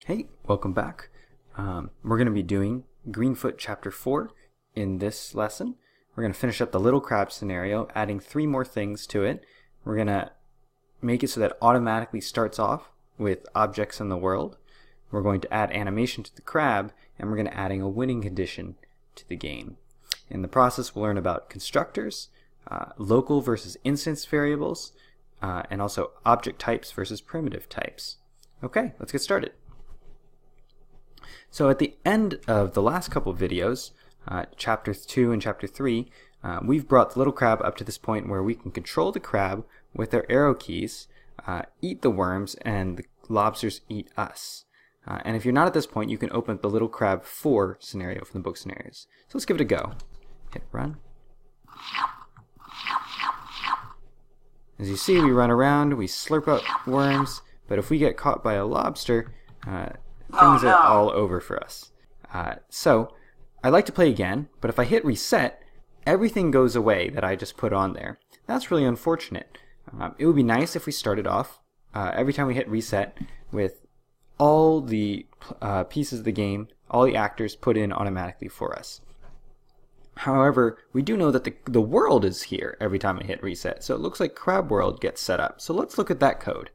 Hey, welcome back. We're going to be doing Greenfoot Ch4 in this lesson. We're going to finish up the little crab scenario, adding 3 more things to it. We're going to make it so that it automatically starts off with objects in the world. We're going to add animation to the crab, and we're going to adding a winning condition to the game. In the process, we'll learn about constructors, local versus instance variables, and also object types versus primitive types. Okay, let's get started. So at the end of the last couple of videos, Chapter 2 and Chapter 3, we've brought the little crab up to this point where we can control the crab with our arrow keys, eat the worms, and the lobsters eat us. And if you're not at this point, you can open up the little crab 4 scenario from the book scenarios. So let's give it a go. Hit run. As you see, we run around, we slurp up worms, but if we get caught by a lobster, things are all over for us. So I like to play again, but if I hit reset, everything goes away that I just put on there. That's really unfortunate. It would be nice if we started off every time we hit reset with all the pieces of the game, all the actors put in automatically for us. However, we do know that the world is here every time I hit reset, so it looks like Crab World gets set up. So let's look at that code.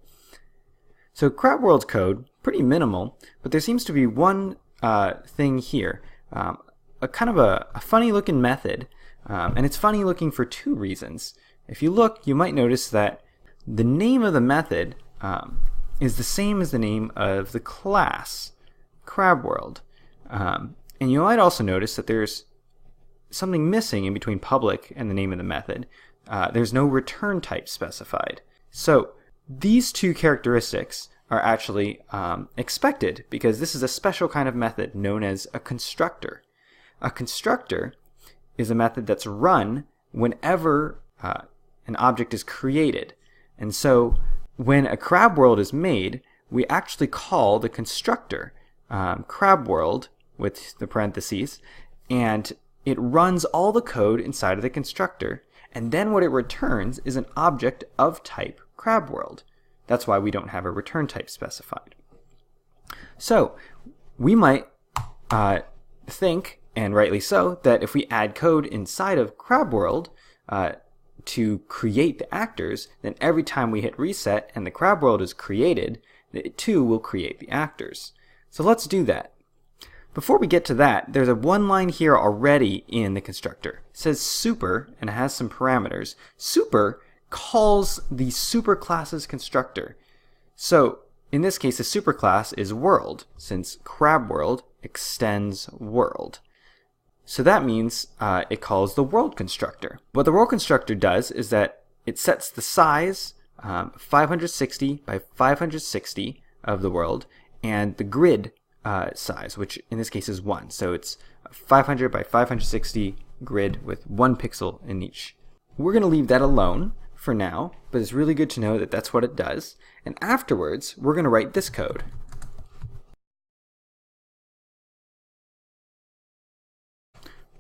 So Crab World's code, pretty minimal, but there seems to be one thing here, a kind of a funny looking method, and it's funny looking for 2 reasons. If you look, you might notice that the name of the method is the same as the name of the class, Crab World. And you might also notice that there's something missing in between public and the name of the method. There's no return type specified. So these 2 characteristics are actually expected because this is a special kind of method known as a constructor. A constructor is a method that's run whenever an object is created. And so when a crab world is made, we actually call the constructor crab world with the parentheses, and it runs all the code inside of the constructor, and then what it returns is an object of type crab world. That's why we don't have a return type specified. So we might think, and rightly so, that if we add code inside of crab world to create the actors, then every time we hit reset and the crab world is created, it too will create the actors. So let's do that. Before we get to that, there's a 1 line here already in the constructor. It says super, and it has some parameters. Super calls the superclass's constructor. So in this case, the superclass is world, since crab world extends world. So that means it calls the world constructor. What the world constructor does is that it sets the size 560 by 560 of the world, and the grid size, which in this case is 1. So it's 500 by 560 grid with 1 pixel in each. We're going to leave that alone for now, but it's really good to know that that's what it does. And afterwards, we're going to write this code.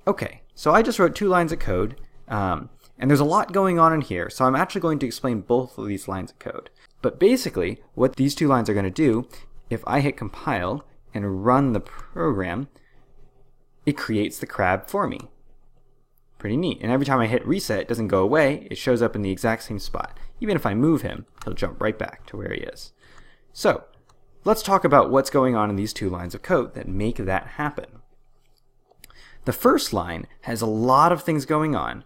Okay, so I just wrote 2 lines of code, and there's a lot going on in here, so I'm actually going to explain both of these lines of code. But basically, what these 2 lines are going to do, if I hit compile and run the program, it creates the crab for me. Pretty neat. And every time I hit reset, it doesn't go away. It shows up in the exact same spot. Even if I move him, he'll jump right back to where he is. So let's talk about what's going on in these 2 lines of code that make that happen. The first line has a lot of things going on.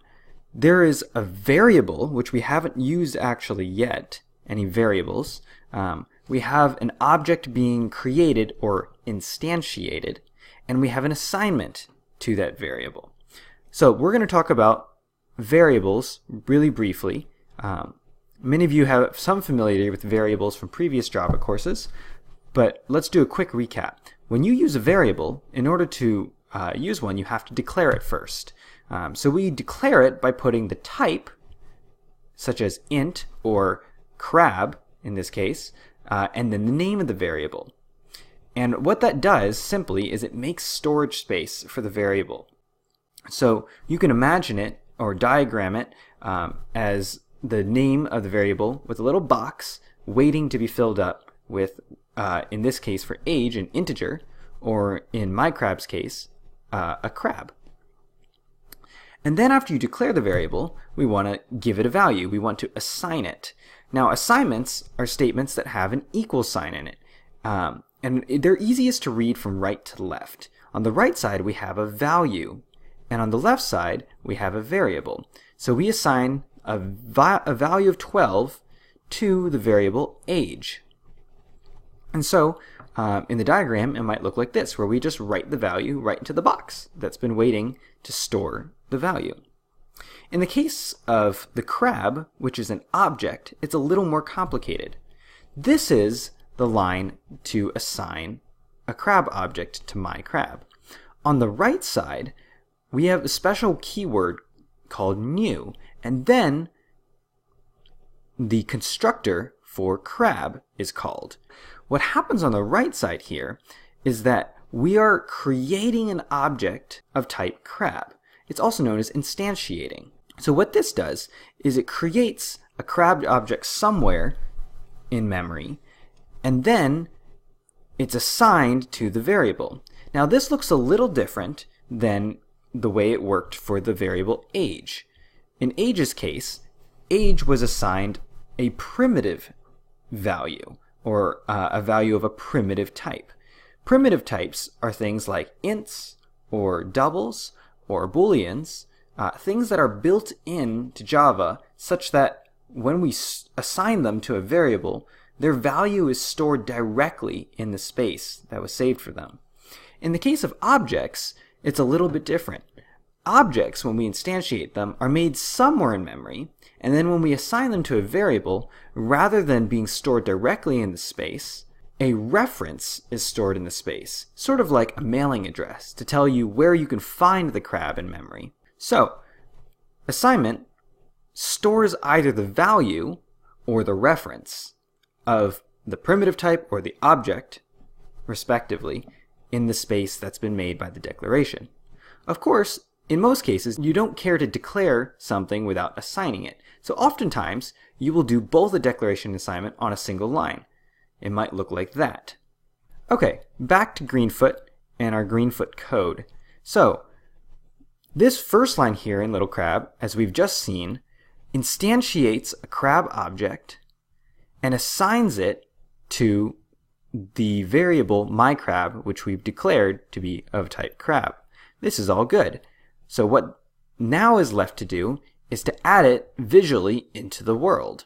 There is a variable, which we haven't used actually yet, any variables. We have an object being created or instantiated, and we have an assignment to that variable. So we're going to talk about variables really briefly. Many of you have some familiarity with variables from previous Java courses, but let's do a quick recap. When you use a variable, in order to use one, you have to declare it first. So we declare it by putting the type, such as int or crab in this case, and then the name of the variable. And what that does simply is it makes storage space for the variable. So you can imagine it or diagram it as the name of the variable with a little box waiting to be filled up with in this case for age, an integer, or in my crab's case, a crab. And then after you declare the variable, we want to give it a value. We want to assign it. Now, assignments are statements that have an equal sign in it. And they're easiest to read from right to left. On the right side, we have a value. And on the left side, we have a variable. So we assign a value of 12 to the variable age. And so, in the diagram, it might look like this, where we just write the value right into the box that's been waiting to store the value. In the case of the crab, which is an object, it's a little more complicated. This is the line to assign a crab object to my crab. On the right side, we have a special keyword called new, and then the constructor for crab is called. What happens on the right side here is that we are creating an object of type crab. It's also known as instantiating. So what this does is it creates a crab object somewhere in memory, and then it's assigned to the variable. Now this looks a little different than the way it worked for the variable age. In age's case, age was assigned a primitive value, or a value of a primitive type. Primitive types are things like ints, or doubles, or booleans, things that are built into Java such that when we assign them to a variable, their value is stored directly in the space that was saved for them. In the case of objects, it's a little bit different. Objects, when we instantiate them, are made somewhere in memory, and then when we assign them to a variable, rather than being stored directly in the space, a reference is stored in the space, sort of like a mailing address, to tell you where you can find the crab in memory. So, assignment stores either the value or the reference of the primitive type or the object, respectively, in the space that's been made by the declaration. Of course, in most cases, you don't care to declare something without assigning it. So oftentimes, you will do both a declaration and assignment on a single line. It might look like that. Okay, back to Greenfoot and our Greenfoot code. So, this first line here in Little Crab, as we've just seen, instantiates a crab object and assigns it to the variable myCrab, which we've declared to be of type crab. This is all good. So what now is left to do is to add it visually into the world.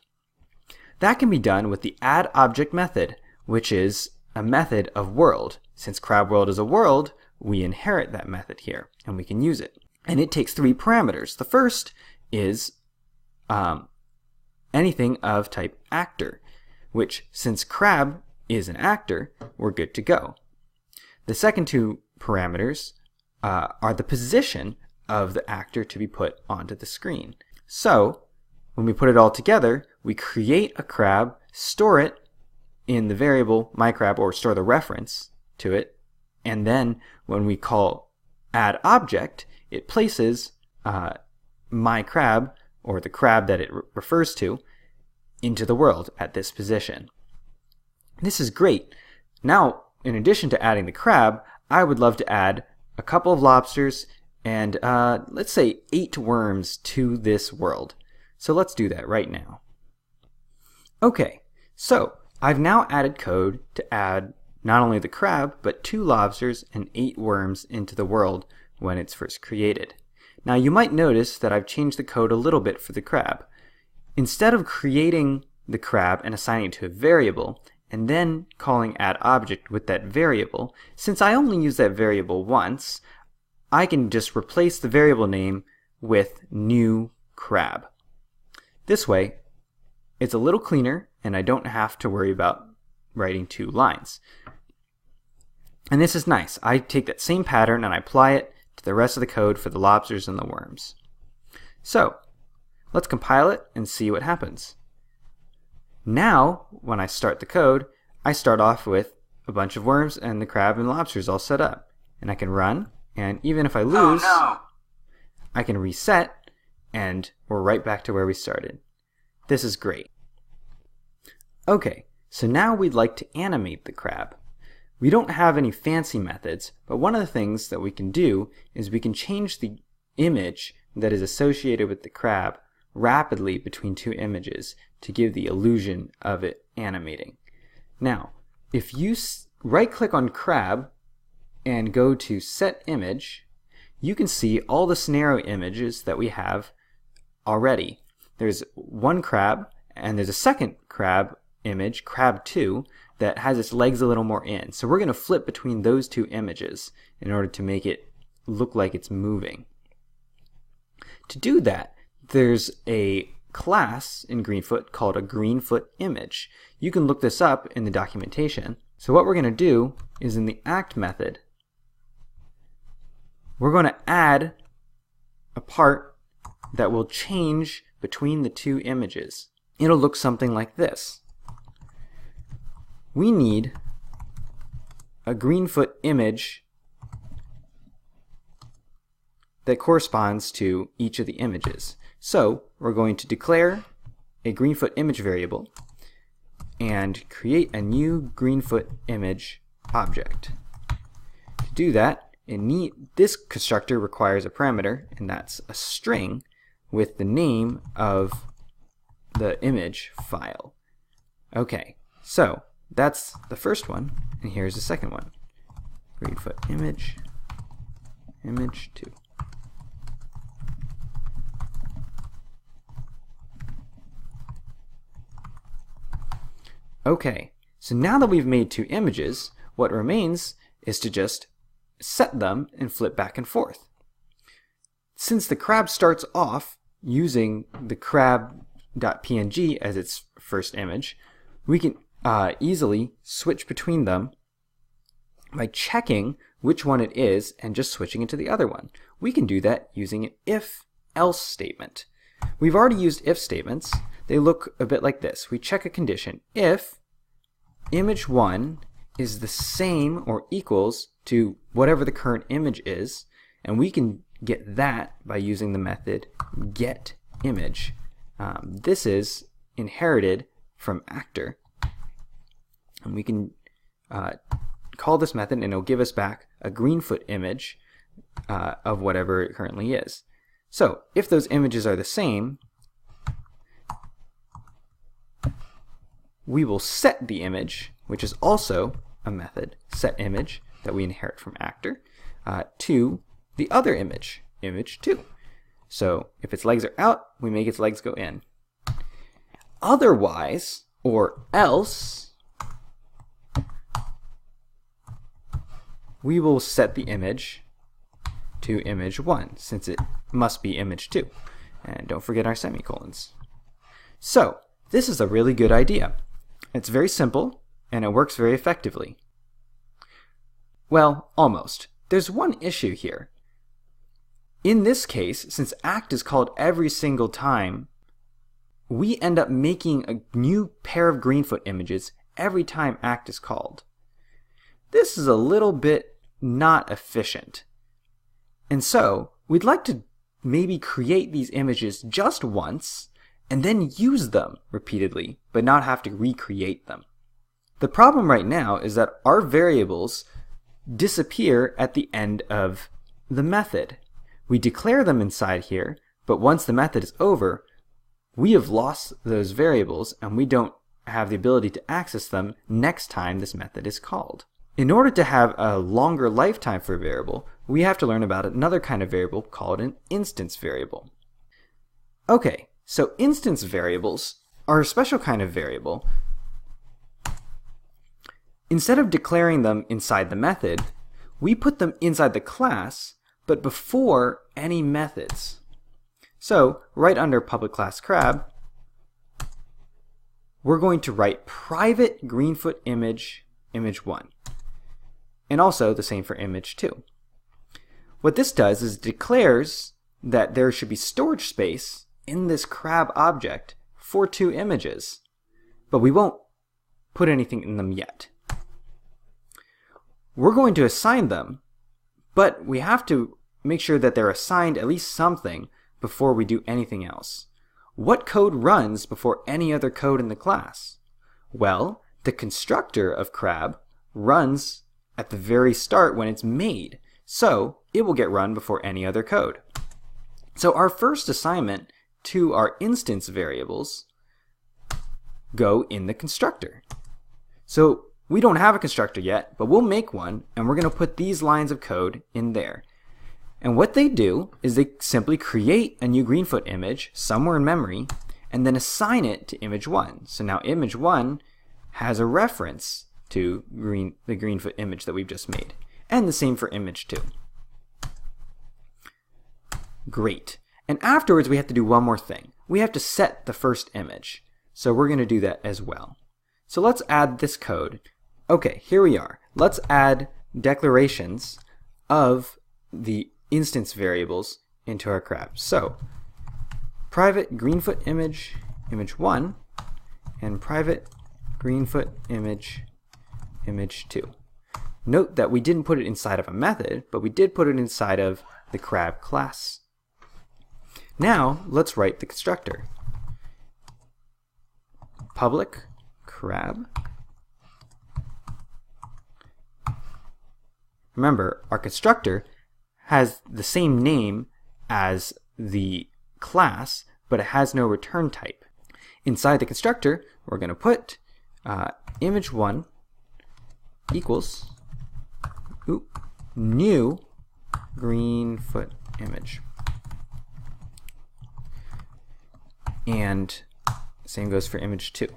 That can be done with the addObject method, which is a method of world. Since CrabWorld is a world, we inherit that method here, and we can use it. And it takes 3 parameters. The first is anything of type actor, which, since crab is an actor, we're good to go. The second 2 parameters are the position of the actor to be put onto the screen. So, when we put it all together, we create a crab, store it in the variable myCrab, or store the reference to it, and then when we call addObject, it places myCrab, or the crab that it refers to, into the world at this position. This is great. Now, in addition to adding the crab, I would love to add a couple of lobsters and let's say 8 worms to this world. So let's do that right now. Okay, so I've now added code to add not only the crab, but 2 lobsters and 8 worms into the world when it's first created. Now you might notice that I've changed the code a little bit for the crab. Instead of creating the crab and assigning it to a variable, and then calling addObject with that variable, since I only use that variable once, I can just replace the variable name with new crab. This way, it's a little cleaner, and I don't have to worry about writing 2 lines. And this is nice. I take that same pattern and I apply it to the rest of the code for the lobsters and the worms. So, let's compile it and see what happens. Now, when I start the code, I start off with a bunch of worms and the crab and lobsters all set up. And I can run, and even if I lose, I can reset, and we're right back to where we started. This is great. Okay, So now we'd like to animate the crab. We don't have any fancy methods, but one of the things that we can do is we can change the image that is associated with the crab rapidly between two images to give the illusion of it animating. Now, if you right-click on crab and go to Set Image, you can see all the scenario images that we have already. There's one crab, and there's a second crab image, crab 2, that has its legs a little more in. So we're going to flip between those two images in order to make it look like it's moving. To do that, there's a class in Greenfoot called a Greenfoot image. You can look this up in the documentation. So what we're going to do is in the act method, we're going to add a part that will change between the two images. It'll look something like this. We need a Greenfoot image that corresponds to each of the images. So we're going to declare a Greenfoot image variable and create a new Greenfoot image object. To do that, this constructor requires a parameter, and that's a string with the name of the image file. Okay, so that's the first one, and here's the second one. Greenfoot image 2. Okay, so now that we've made two images, what remains is to just set them and flip back and forth. Since the crab starts off using the crab.png as its first image, we can easily switch between them by checking which one it is and just switching it to the other one. We can do that using an if-else statement. We've already used if statements. They look a bit like this. We check a condition. If image 1 is the same or equals to whatever the current image is, and we can get that by using the method getImage. This is inherited from actor, and we can call this method and it'll give us back a Greenfoot image of whatever it currently is. So if those images are the same, we will set the image, which is also a method, setImage, that we inherit from actor, to the other image, image 2. So if its legs are out, we make its legs go in. Otherwise, or else, we will set the image to image 1, since it must be image 2. And don't forget our semicolons. So this is a really good idea. It's very simple, and it works very effectively. Well, almost. There's one issue here. In this case, since act is called every single time, we end up making a new pair of Greenfoot images every time act is called. This is a little bit not efficient. And so, we'd like to maybe create these images just once, and then use them repeatedly, but not have to recreate them. The problem right now is that our variables disappear at the end of the method. We declare them inside here, but once the method is over, we have lost those variables and we don't have the ability to access them next time this method is called. In order to have a longer lifetime for a variable, we have to learn about another kind of variable called an instance variable. Okay, so instance variables are a special kind of variable. Instead of declaring them inside the method, we put them inside the class, but before any methods. So, right under public class crab, we're going to write private Greenfoot image, image 1. And also the same for image 2. What this does is it declares that there should be storage space in this crab object for two images, but we won't put anything in them yet. We're going to assign them, but we have to make sure that they're assigned at least something before we do anything else. What code runs before any other code in the class? Well, The constructor of crab runs at the very start when it's made, so it will get run before any other code. So our first assignment to our instance variables go in the constructor. So we don't have a constructor yet, but we'll make one, and we're going to put these lines of code in there. And what they do is they simply create a new Greenfoot image somewhere in memory and then assign it to image 1. So now image 1 has a reference to the Greenfoot image that we've just made. And the same for image 2. Great. And afterwards we have to do one more thing. We have to set the first image. So we're going to do that as well. So let's add this code. Okay, here we are. Let's add declarations of the instance variables into our crab. So private Greenfoot image, image 1, and private Greenfoot image, image 2. Note that we didn't put it inside of a method, but we did put it inside of the crab class. Now let's write the constructor. Public crab. Remember, our constructor has the same name as the class, but it has no return type. Inside the constructor, we're going to put image 1 equals new Greenfoot image. And same goes for image 2.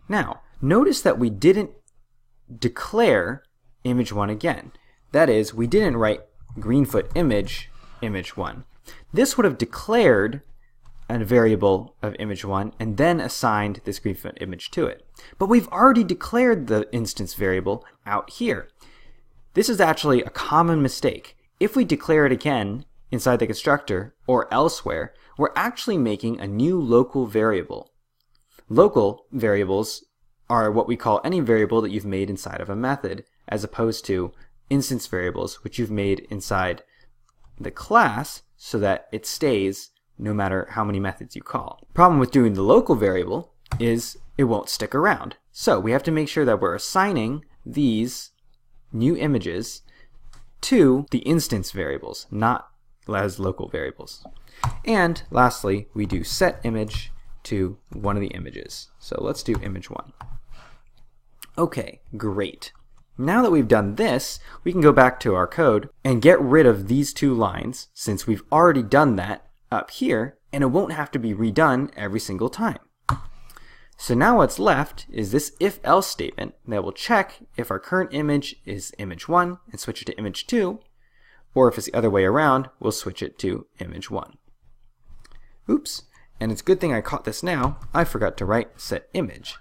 Now, notice that we didn't declare image 1 again. That is, we didn't write Greenfoot image, image 1. This would have declared a variable of image 1 and then assigned this Greenfoot image to it. But we've already declared the instance variable out here. This is actually a common mistake. If we declare it again inside the constructor or elsewhere, we're actually making a new local variable. Local variables are what we call any variable that you've made inside of a method, as opposed to instance variables, which you've made inside the class so that it stays no matter how many methods you call. Problem with doing the local variable is it won't stick around. So we have to make sure that we're assigning these new images to the instance variables, not as local variables. And lastly, we do set image to one of the images. So let's do image 1. Okay, great. Now that we've done this, we can go back to our code and get rid of these 2 lines, since we've already done that up here, and it won't have to be redone every single time. So now what's left is this if-else statement that will check if our current image is image 1 and switch it to image 2, or if it's the other way around, we'll switch it to image 1. Oops, and it's a good thing I caught this now. I forgot to write set image.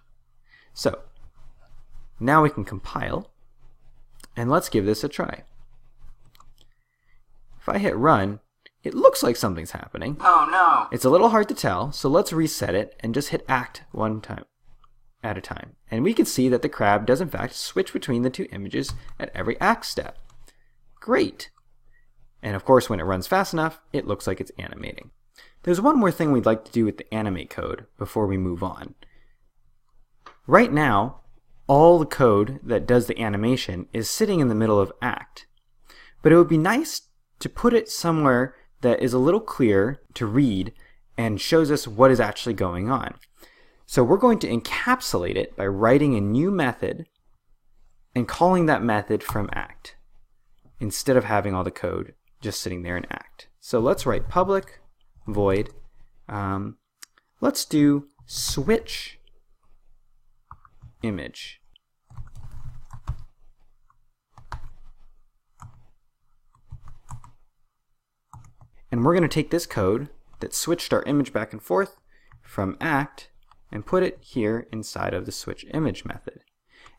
So now we can compile, and let's give this a try. If I hit run, it looks like something's happening. Oh no! It's a little hard to tell, so let's reset it and just hit act one time at a time. And we can see that the crab does in fact switch between the 2 images at every act step. Great! And of course, when it runs fast enough, it looks like it's animating. There's one more thing we'd like to do with the animate code before we move on. Right now, all the code that does the animation is sitting in the middle of act. But it would be nice to put it somewhere that is a little clearer to read and shows us what is actually going on. So we're going to encapsulate it by writing a new method and calling that method from act, instead of having all the code just sitting there in act. So let's write public void. Let's do switch image. And we're going to take this code that switched our image back and forth from act and put it here inside of the switch image method.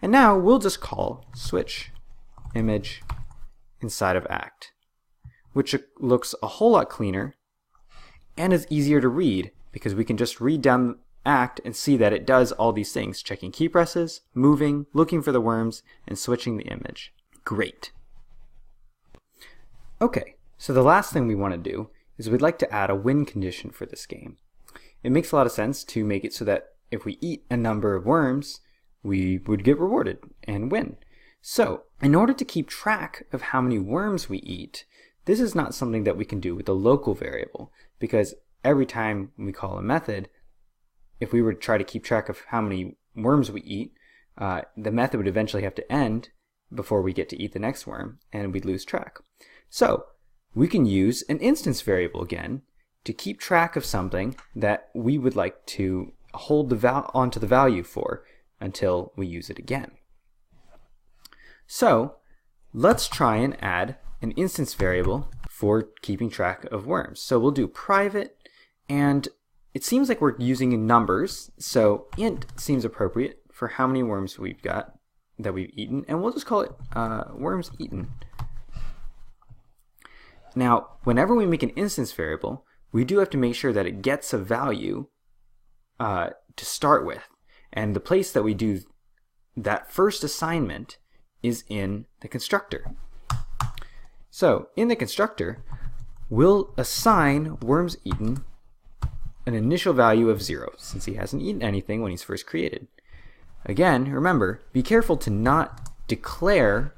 And now we'll just call switch image inside of act, which looks a whole lot cleaner and is easier to read because we can just read down act and see that it does all these things, checking key presses, moving, looking for the worms, and switching the image. Great. Okay, So the last thing we want to do is we'd like to add a win condition for this game. It makes a lot of sense to make it so that if we eat a number of worms, we would get rewarded and win. So in order to keep track of how many worms we eat, this is not something that we can do with a local variable, because every time we call a method, if we were to try to keep track of how many worms we eat, the method would eventually have to end before we get to eat the next worm, and we'd lose track. So we can use an instance variable again to keep track of something that we would like to hold onto the value for until we use it again. So let's try and add an instance variable for keeping track of worms. So we'll do private, and it seems like we're using numbers, so int seems appropriate for how many worms we've got that we've eaten, and we'll just call it worms eaten. Now, whenever we make an instance variable, we do have to make sure that it gets a value to start with, and the place that we do that first assignment is in the constructor. So in the constructor, we'll assign worms eaten an initial value of 0, since he hasn't eaten anything when he's first created. Again, remember, be careful to not declare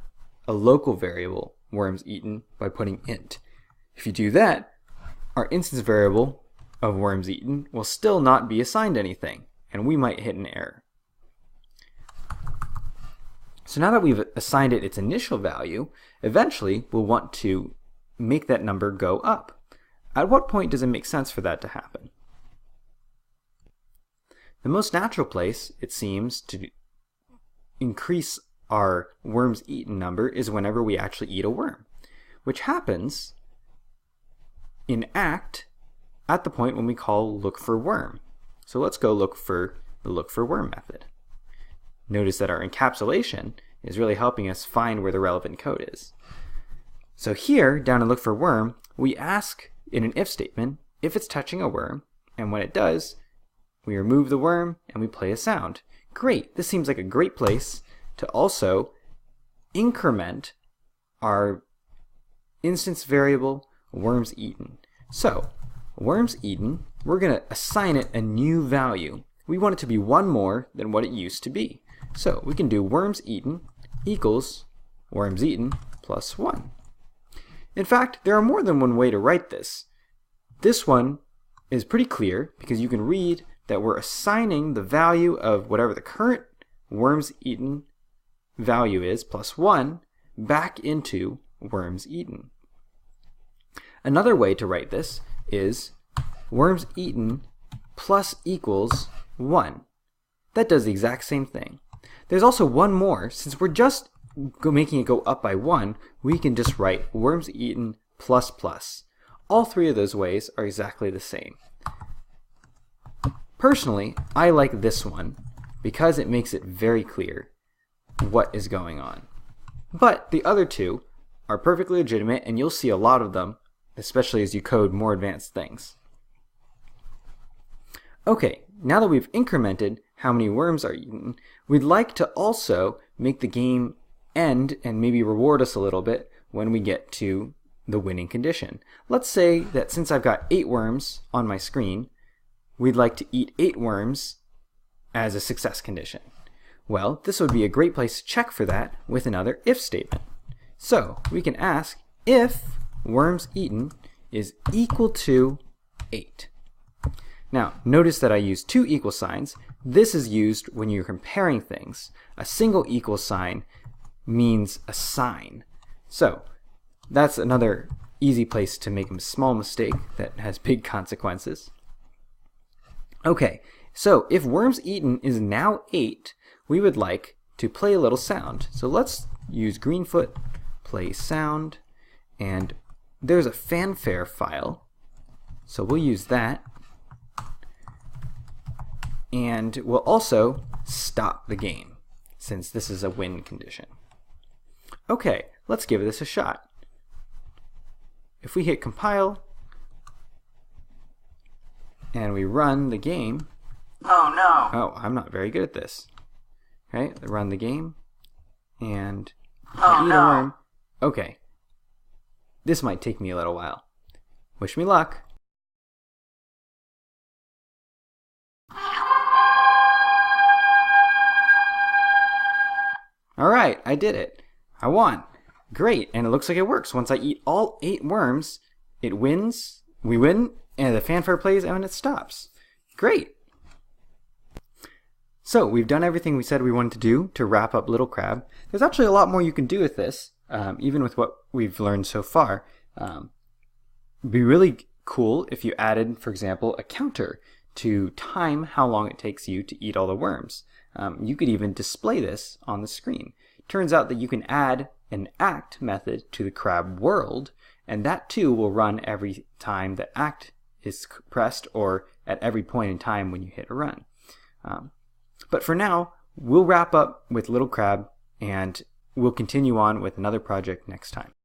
a local variable worms eaten by putting int. If you do that, our instance variable of worms eaten will still not be assigned anything, and we might hit an error. So now that we've assigned it its initial value, eventually we'll want to make that number go up. At what point does it make sense for that to happen? The most natural place, it seems, to increase our worms eaten number is whenever we actually eat a worm, which happens in act at the point when we call look for worm. So let's go look for the look for worm method. Notice that our encapsulation is really helping us find where the relevant code is. So here, down in look for worm, we ask in an if statement if it's touching a worm, and when it does, we remove the worm and we play a sound. Great, this seems like a great place to also increment our instance variable worms eaten. So, worms eaten, we're going to assign it a new value. We want it to be one more than what it used to be. So we can do worms eaten equals worms eaten plus 1. In fact, there are more than one way to write this. This one is pretty clear because you can read that we're assigning the value of whatever the current worms eaten value is plus 1 back into worms eaten. Another way to write this is worms eaten plus equals 1. That does the exact same thing. There's also one more. Since we're just making it go up by 1, we can just write worms eaten plus plus. All three of those ways are exactly the same. Personally, I like this one because it makes it very clear what is going on. But the other two are perfectly legitimate, and you'll see a lot of them, especially as you code more advanced things. Okay, now that we've incremented how many worms are eaten, we'd like to also make the game end and maybe reward us a little bit when we get to the winning condition. Let's say that since I've got 8 worms on my screen, we'd like to eat 8 worms as a success condition. Well, this would be a great place to check for that with another if statement. So we can ask if worms eaten is equal to 8. Now, notice that I use 2 equal signs. This is used when you're comparing things. A single equal sign means a sign. So that's another easy place to make a small mistake that has big consequences. Okay, so if worms eaten is now 8, we would like to play a little sound. So let's use Greenfoot play sound, and there's a fanfare file. So we'll use that. And we'll also stop the game, since this is a win condition. Okay, let's give this a shot. If we hit compile, and we run the game... Oh no! Oh, I'm not very good at this. Okay, run the game, and Oh eat no! a worm. Okay. this might take me a little while. Wish me luck. Alright, I did it. I won. Great, and it looks like it works. Once I eat all 8 worms, it wins, we win, and the fanfare plays and it stops. Great. So we've done everything we said we wanted to do to wrap up Little Crab. There's actually a lot more you can do with this, even with what we've learned so far. It'd be really cool if you added, for example, a counter to time how long it takes you to eat all the worms. You could even display this on the screen. Turns out that you can add an act method to the crab world, and that too will run every time the act is pressed or at every point in time when you hit a run. But for now, we'll wrap up with Little Crab, and we'll continue on with another project next time.